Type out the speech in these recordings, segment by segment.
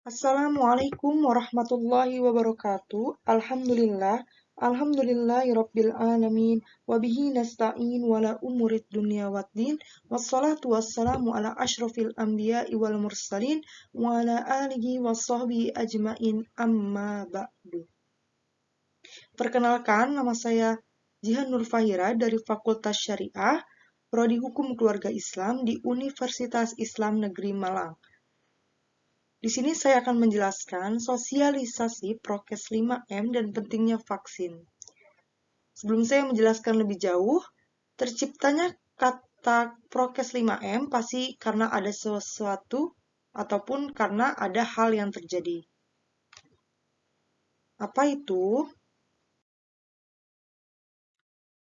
Assalamualaikum warahmatullahi wabarakatuh. Alhamdulillahirabbil alamin wa bihi nasta'in wala umurid dunya waddin. Wassalatu wassalamu ala asyrafil anbiya'i wal mursalin wa ala alihi washabbihi ajmain amma ba'du. Perkenalkan, nama saya Jihan Nur Fahira dari Fakultas Syariah, Prodi Hukum Keluarga Islam di Universitas Islam Negeri Malang. Di sini saya akan menjelaskan sosialisasi prokes 5M dan pentingnya vaksin. Sebelum saya menjelaskan lebih jauh, terciptanya kata prokes 5M pasti karena ada sesuatu ataupun karena ada hal yang terjadi. Apa itu?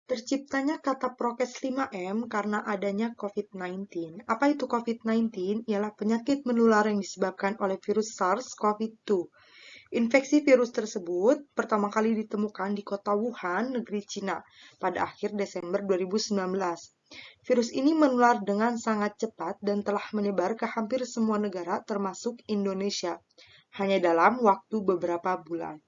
Terciptanya kata prokes 5M karena adanya COVID-19. Apa itu COVID-19? Ialah penyakit menular yang disebabkan oleh virus SARS-CoV-2. Infeksi virus tersebut pertama kali ditemukan di kota Wuhan, negeri Cina, pada akhir Desember 2019. Virus ini menular dengan sangat cepat dan telah menyebar ke hampir semua negara termasuk Indonesia, hanya dalam waktu beberapa bulan.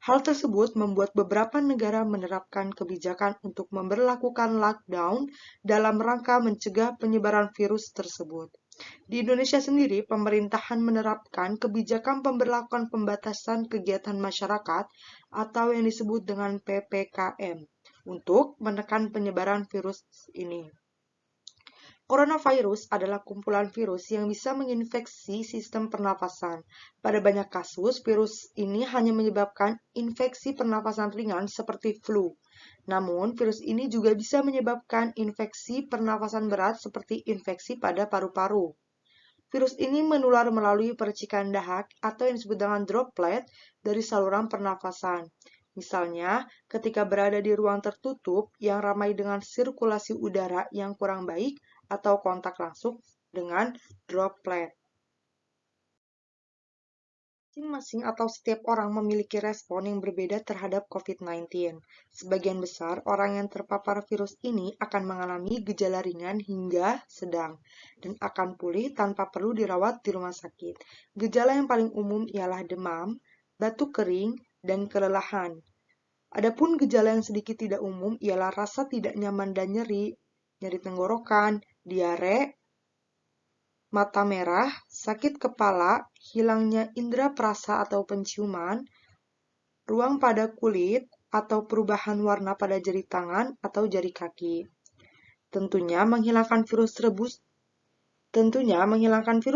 Hal tersebut membuat beberapa negara menerapkan kebijakan untuk memberlakukan lockdown dalam rangka mencegah penyebaran virus tersebut. Di Indonesia sendiri, pemerintahan menerapkan kebijakan pemberlakuan pembatasan kegiatan masyarakat atau yang disebut dengan PPKM untuk menekan penyebaran virus ini. Coronavirus adalah kumpulan virus yang bisa menginfeksi sistem pernapasan. Pada banyak kasus, virus ini hanya menyebabkan infeksi pernapasan ringan seperti flu. Namun, virus ini juga bisa menyebabkan infeksi pernapasan berat seperti infeksi pada paru-paru. Virus ini menular melalui percikan dahak atau yang disebut dengan droplet dari saluran pernafasan. Misalnya, ketika berada di ruang tertutup yang ramai dengan sirkulasi udara yang kurang baik atau kontak langsung dengan droplet. Masing-masing atau setiap orang memiliki respon yang berbeda terhadap COVID-19. Sebagian besar orang yang terpapar virus ini akan mengalami gejala ringan hingga sedang dan akan pulih tanpa perlu dirawat di rumah sakit. Gejala yang paling umum ialah demam, batuk kering, dan kelelahan. Adapun gejala yang sedikit tidak umum ialah rasa tidak nyaman dan nyeri, nyeri tenggorokan, diare, mata merah, sakit kepala, hilangnya indera perasa atau penciuman, ruang pada kulit, atau perubahan warna pada jari tangan atau jari kaki. Tentunya menghilangkan virus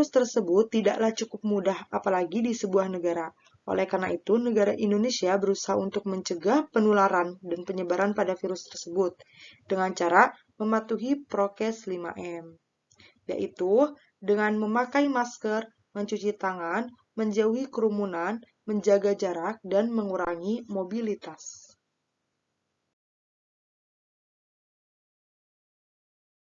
tersebut tidaklah cukup mudah, apalagi di sebuah negara. Oleh karena itu, negara Indonesia berusaha untuk mencegah penularan dan penyebaran pada virus tersebut dengan cara mematuhi prokes 5M, yaitu dengan memakai masker, mencuci tangan, menjauhi kerumunan, menjaga jarak, dan mengurangi mobilitas.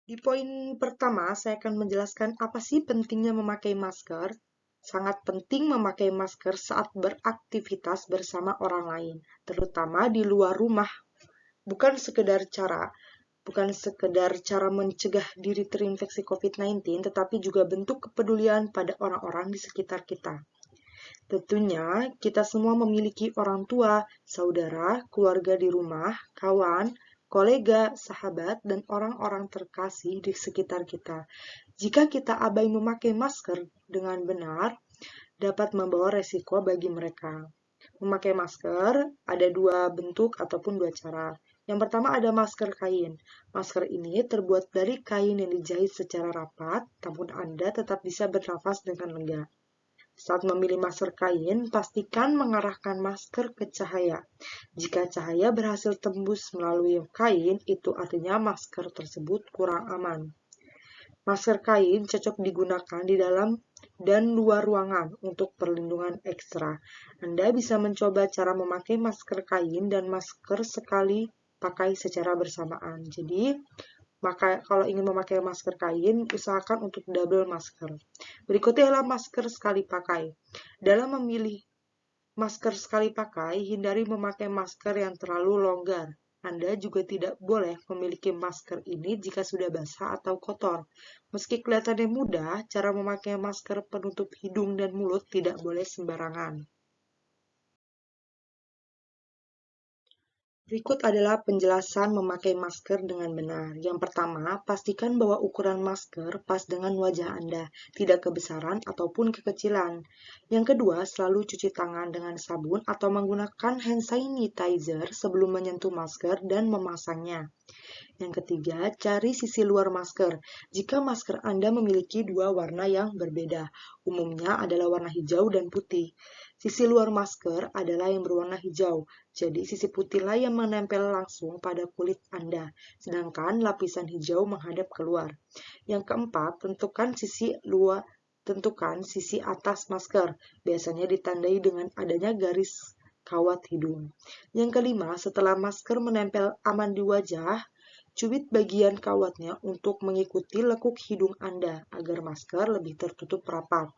Di poin pertama, saya akan menjelaskan apa sih pentingnya memakai masker. Sangat penting memakai masker saat beraktivitas bersama orang lain, terutama di luar rumah. Bukan sekedar cara mencegah diri terinfeksi COVID-19, tetapi juga bentuk kepedulian pada orang-orang di sekitar kita. Tentunya, kita semua memiliki orang tua, saudara, keluarga di rumah, kawan, kolega, sahabat, dan orang-orang terkasih di sekitar kita. Jika kita abai memakai masker dengan benar, dapat membawa resiko bagi mereka. Memakai masker ada dua bentuk ataupun dua cara. Yang pertama ada masker kain. Masker ini terbuat dari kain yang dijahit secara rapat, namun Anda tetap bisa bernafas dengan lega. Saat memilih masker kain, pastikan mengarahkan masker ke cahaya. Jika cahaya berhasil tembus melalui kain, itu artinya masker tersebut kurang aman. Masker kain cocok digunakan di dalam dan luar ruangan untuk perlindungan ekstra. Anda bisa mencoba cara memakai masker kain dan masker sekali pakai secara bersamaan. Jadi, kalau ingin memakai masker kain, usahakan untuk double masker. Berikutnya adalah masker sekali pakai. Dalam memilih masker sekali pakai, hindari memakai masker yang terlalu longgar. Anda juga tidak boleh memiliki masker ini jika sudah basah atau kotor. Meski kelihatannya mudah, cara memakai masker penutup hidung dan mulut tidak boleh sembarangan. Berikut adalah penjelasan memakai masker dengan benar. Yang pertama, pastikan bahwa ukuran masker pas dengan wajah Anda, tidak kebesaran ataupun kekecilan. Yang kedua, selalu cuci tangan dengan sabun atau menggunakan hand sanitizer sebelum menyentuh masker dan memasangnya. Yang ketiga, cari sisi luar masker. Jika masker Anda memiliki dua warna yang berbeda, umumnya adalah warna hijau dan putih. Sisi luar masker adalah yang berwarna hijau, jadi sisi putihlah yang menempel langsung pada kulit Anda, sedangkan lapisan hijau menghadap keluar. Yang keempat, tentukan sisi atas masker, biasanya ditandai dengan adanya garis kawat hidung. Yang kelima, setelah masker menempel aman di wajah, cubit bagian kawatnya untuk mengikuti lekuk hidung Anda agar masker lebih tertutup rapat.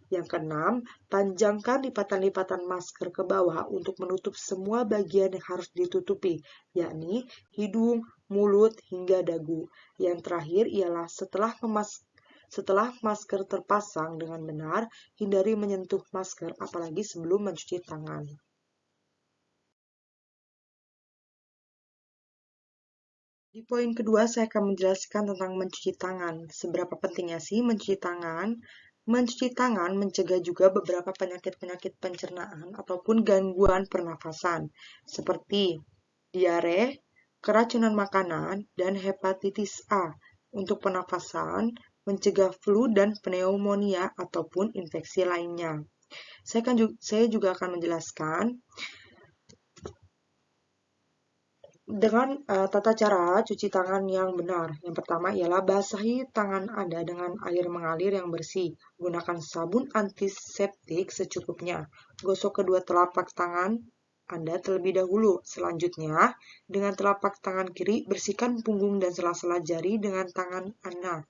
Yang keenam, panjangkan lipatan-lipatan masker ke bawah untuk menutup semua bagian yang harus ditutupi, yakni hidung, mulut, hingga dagu. Yang terakhir ialah setelah masker terpasang dengan benar, hindari menyentuh masker apalagi sebelum mencuci tangan. Di poin kedua, saya akan menjelaskan tentang mencuci tangan. Seberapa pentingnya sih mencuci tangan? Mencuci tangan mencegah juga beberapa penyakit-penyakit pencernaan ataupun gangguan pernafasan, seperti diare, keracunan makanan, dan hepatitis A. Untuk pernafasan, mencegah flu dan pneumonia ataupun infeksi lainnya. Saya juga akan menjelaskan dengan tata cara cuci tangan yang benar. Yang pertama ialah basahi tangan Anda dengan air mengalir yang bersih. Gunakan sabun antiseptik secukupnya. Gosok kedua telapak tangan Anda terlebih dahulu. Selanjutnya, dengan telapak tangan kiri, bersihkan punggung dan sela-sela jari dengan tangan Anda.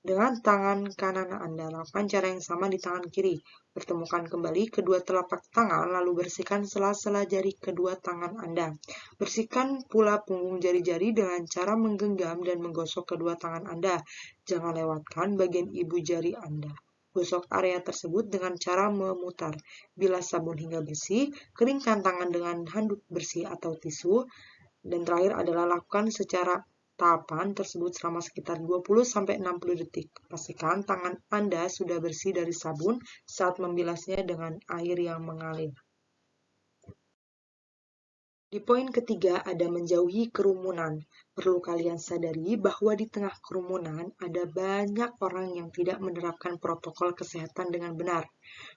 Dengan tangan kanan Anda, lakukan cara yang sama di tangan kiri. Pertemukan kembali kedua telapak tangan, lalu bersihkan sela-sela jari kedua tangan Anda. Bersihkan pula punggung jari-jari dengan cara menggenggam dan menggosok kedua tangan Anda. Jangan lewatkan bagian ibu jari Anda. Gosok area tersebut dengan cara memutar. Bilas sabun hingga bersih, keringkan tangan dengan handuk bersih atau tisu. Dan terakhir adalah lakukan secara tahapan tersebut selama sekitar 20-60 detik. Pastikan tangan Anda sudah bersih dari sabun saat membilasnya dengan air yang mengalir. Di poin ketiga ada menjauhi kerumunan. Perlu kalian sadari bahwa di tengah kerumunan ada banyak orang yang tidak menerapkan protokol kesehatan dengan benar.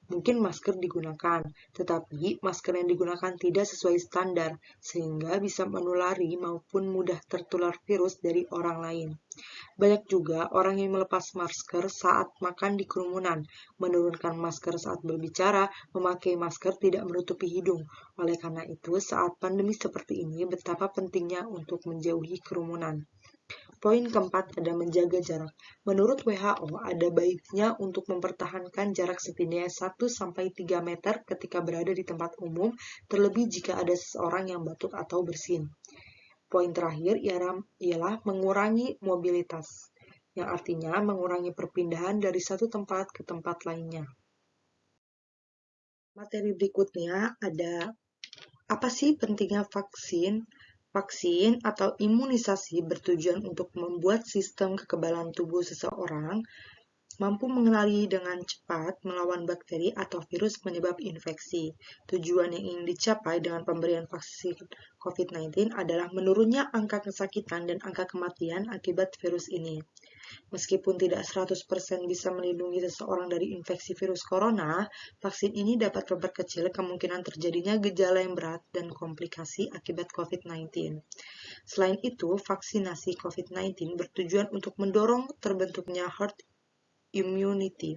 Mungkin masker digunakan, tetapi masker yang digunakan tidak sesuai standar, sehingga bisa menulari maupun mudah tertular virus dari orang lain. Banyak juga orang yang melepas masker saat makan di kerumunan, menurunkan masker saat berbicara, memakai masker tidak menutupi hidung. Oleh karena itu, saat pandemi seperti ini, betapa pentingnya untuk menjauhi kerumunan. Poin keempat ada menjaga jarak. Menurut WHO, ada baiknya untuk mempertahankan jarak setidaknya 1-3 meter ketika berada di tempat umum, terlebih jika ada seseorang yang batuk atau bersin. Poin terakhir ialah mengurangi mobilitas, yang artinya mengurangi perpindahan dari satu tempat ke tempat lainnya. Materi berikutnya ada apa sih pentingnya vaksin? Vaksin atau imunisasi bertujuan untuk membuat sistem kekebalan tubuh seseorang mampu mengenali dengan cepat melawan bakteri atau virus penyebab infeksi. Tujuan yang ingin dicapai dengan pemberian vaksin COVID-19 adalah menurunnya angka kesakitan dan angka kematian akibat virus ini. Meskipun tidak 100% bisa melindungi seseorang dari infeksi virus corona, vaksin ini dapat memperkecil kemungkinan terjadinya gejala yang berat dan komplikasi akibat COVID-19. Selain itu, vaksinasi COVID-19 bertujuan untuk mendorong terbentuknya herd immunity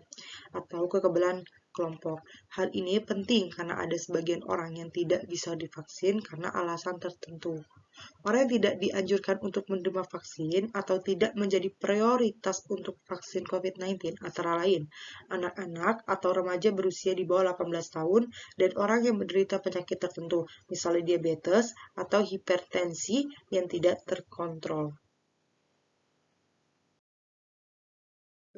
atau kekebalan kelompok. Hal ini penting karena ada sebagian orang yang tidak bisa divaksin karena alasan tertentu. Orang yang tidak dianjurkan untuk menerima vaksin atau tidak menjadi prioritas untuk vaksin COVID-19 antara lain anak-anak atau remaja berusia di bawah 18 tahun dan orang yang menderita penyakit tertentu, misalnya diabetes atau hipertensi yang tidak terkontrol.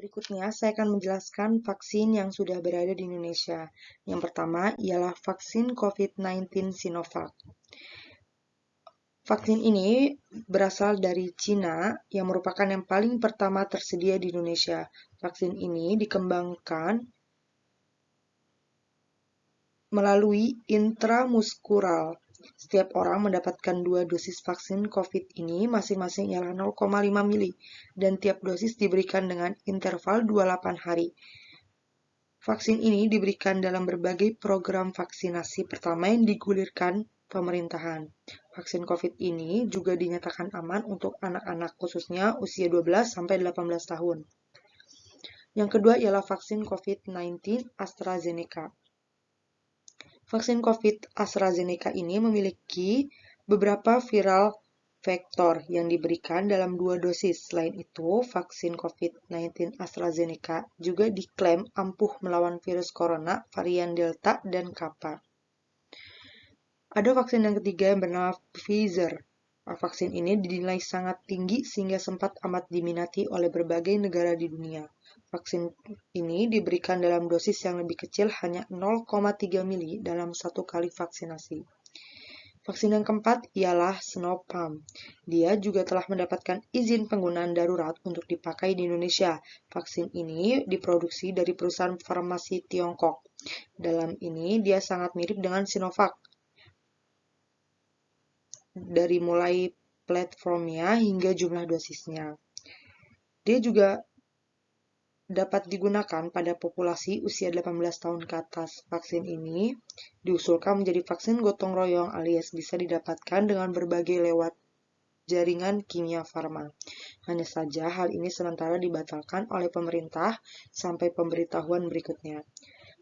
Berikutnya, saya akan menjelaskan vaksin yang sudah berada di Indonesia. Yang pertama ialah vaksin COVID-19 Sinovac. Vaksin ini berasal dari Cina yang merupakan yang paling pertama tersedia di Indonesia. Vaksin ini dikembangkan melalui intramuskural. Setiap orang mendapatkan 2 dosis vaksin COVID ini masing-masing ialah 0,5 mili dan tiap dosis diberikan dengan interval 28 hari. Vaksin ini diberikan dalam berbagai program vaksinasi pertama yang digulirkan pemerintahan. Vaksin COVID ini juga dinyatakan aman untuk anak-anak khususnya usia 12-18 tahun. Yang kedua ialah vaksin COVID-19 AstraZeneca. Vaksin COVID AstraZeneca ini memiliki beberapa viral vektor yang diberikan dalam 2 dosis. Selain itu, vaksin COVID-19 AstraZeneca juga diklaim ampuh melawan virus corona varian Delta dan Kappa. Ada vaksin yang ketiga yang bernama Pfizer. Vaksin ini dinilai sangat tinggi sehingga sempat amat diminati oleh berbagai negara di dunia. Vaksin ini diberikan dalam dosis yang lebih kecil hanya 0,3 mili dalam satu kali vaksinasi. Vaksin yang keempat ialah Sinopharm. Dia juga telah mendapatkan izin penggunaan darurat untuk dipakai di Indonesia. Vaksin ini diproduksi dari perusahaan farmasi Tiongkok. Dalam ini dia sangat mirip dengan Sinovac. Dari mulai platformnya hingga jumlah dosisnya. Dia juga dapat digunakan pada populasi usia 18 tahun ke atas. Vaksin ini diusulkan menjadi vaksin gotong royong alias bisa didapatkan dengan berbagai lewat jaringan kimia farma. Hanya saja hal ini sementara dibatalkan oleh pemerintah sampai pemberitahuan berikutnya.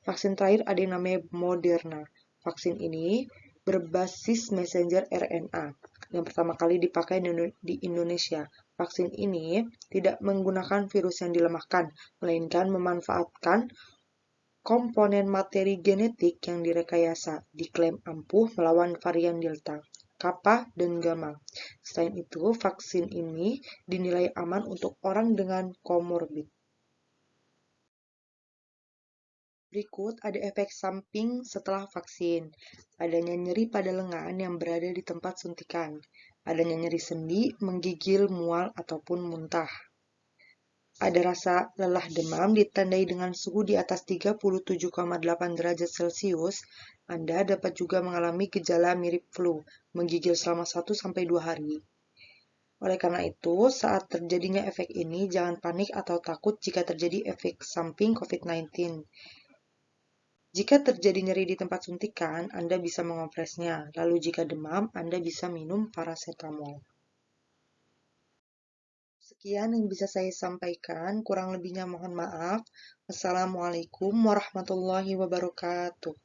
Vaksin terakhir ada yang namanya Moderna. Vaksin ini berbasis messenger RNA yang pertama kali dipakai di Indonesia. Vaksin ini tidak menggunakan virus yang dilemahkan, melainkan memanfaatkan komponen materi genetik yang direkayasa, diklaim ampuh melawan varian Delta, Kappa, dan Gamma. Selain itu, vaksin ini dinilai aman untuk orang dengan komorbid. Berikut ada efek samping setelah vaksin. Adanya nyeri pada lengan yang berada di tempat suntikan. Adanya nyeri sendi, menggigil, mual, ataupun muntah. Ada rasa lelah demam ditandai dengan suhu di atas 37,8 derajat Celcius. Anda dapat juga mengalami gejala mirip flu, menggigil selama 1-2 hari. Oleh karena itu, saat terjadinya efek ini, jangan panik atau takut jika terjadi efek samping COVID-19. Jika terjadi nyeri di tempat suntikan, Anda bisa mengopresnya. Lalu jika demam, Anda bisa minum paracetamol. Sekian yang bisa saya sampaikan, kurang lebihnya mohon maaf. Wassalamualaikum warahmatullahi wabarakatuh.